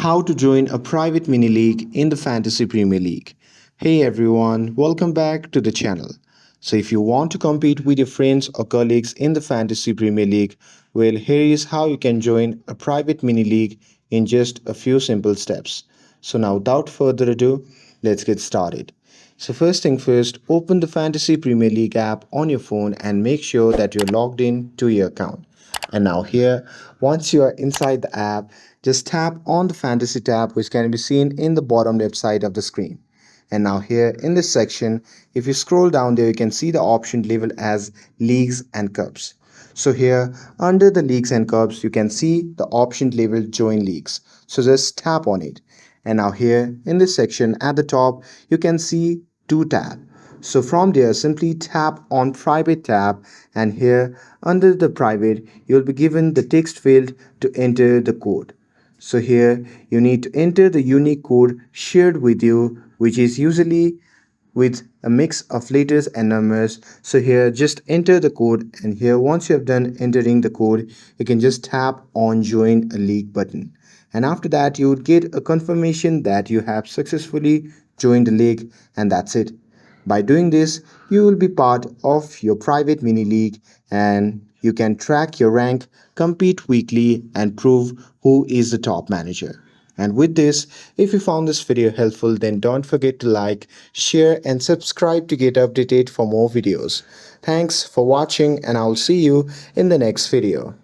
How to join a private mini league in the Fantasy Premier League. Hey everyone, welcome back to the channel. So, if you want to compete with your friends or colleagues in the Fantasy Premier League, well, here is how you can join a private mini league in just a few simple steps. So, now without further ado, let's get started. So, first thing first, open the Fantasy Premier League app on your phone and make sure that you're logged in to your account. And now here, once you are inside the app, just tap on the fantasy tab which can be seen in the bottom left side of the screen. And now here in this section, if you scroll down there, you can see the option labeled as leagues and cups. So here under the leagues and cups, you can see the option labeled join leagues. So just tap on it. And now here in this section at the top, you can see two tab. So from there, simply tap on private tab, and here under the private, you'll be given the text field to enter the code. So here you need to enter the unique code shared with you, which is usually with a mix of letters and numbers. So here just enter the code, and here once you have done entering the code, you can just tap on join a league button. And after that, you would get a confirmation that you have successfully joined the league, and that's it. By doing this, you will be part of your private mini league, and you can track your rank, compete weekly, and prove who is the top manager. And with this, if you found this video helpful, then don't forget to like, share, and subscribe to get updated for more videos. Thanks for watching, and I'll see you in the next video.